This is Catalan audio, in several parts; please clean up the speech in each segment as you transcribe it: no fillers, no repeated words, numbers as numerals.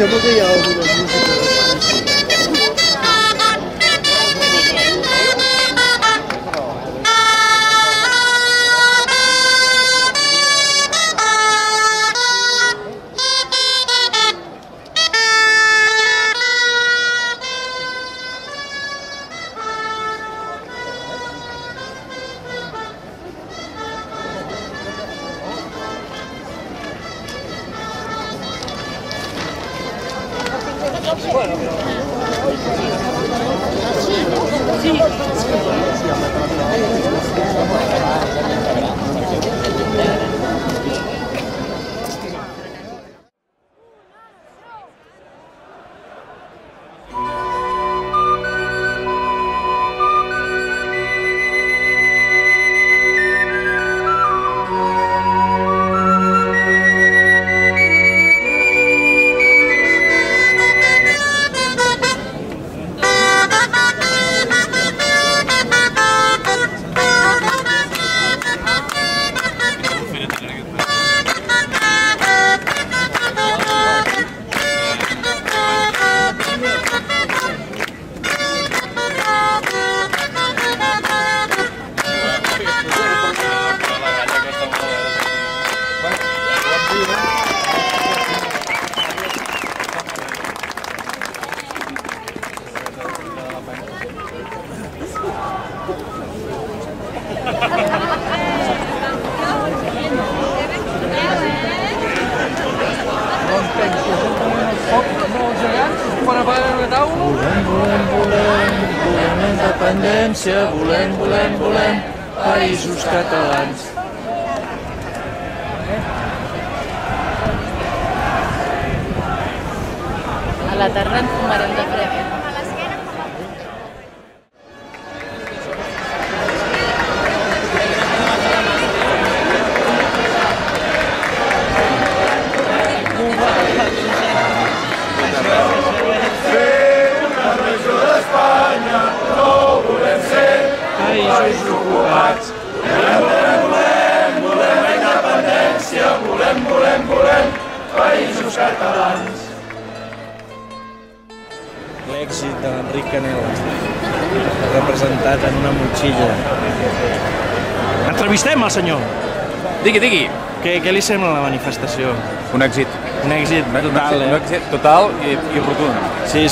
sembla que hi ha alguna música. Volem independència, volem països catalans. A la tarda en fumarem de prèvia. Països ocupats. Volem la independència, volem països catalans. L'èxit de l'Enric Canelas, representat en una motxilla. Entrevistem al senyor. Digui. Què li sembla la manifestació? Un èxit. Un èxit total, Un èxit total i rotund. Sí.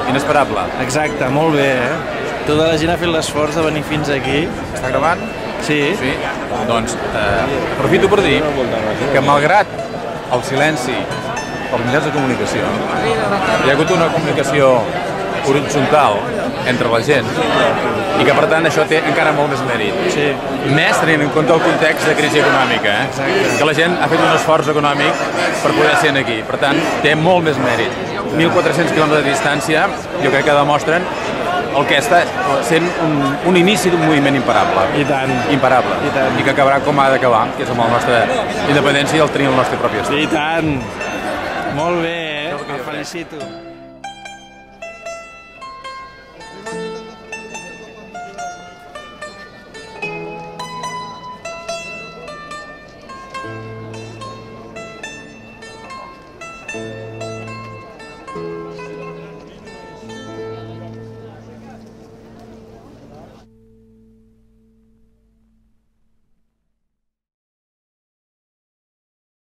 Inesperable. Exacte, molt bé, Tota la gent ha fet l'esforç de venir fins aquí. Està gravant? Sí. Doncs aprofito per dir que malgrat el silenci pels mitjans de comunicació, hi ha hagut una comunicació horitzontal entre la gent i que per tant això té encara molt més mèrit. Sí. Més tenint en compte el context de crisi econòmica, que la gent ha fet un esforç econòmic per poder ser aquí. Per tant, té molt més mèrit. 1.400 quilòmetres de distància jo crec que demostren el que està sent un inici d'un moviment imparable. I tant. Imparable. I tant. I que acabarà com ha d'acabar, que és amb la nostra independència i el tenir el nostre propi estat. I tant. Molt bé, El felicito.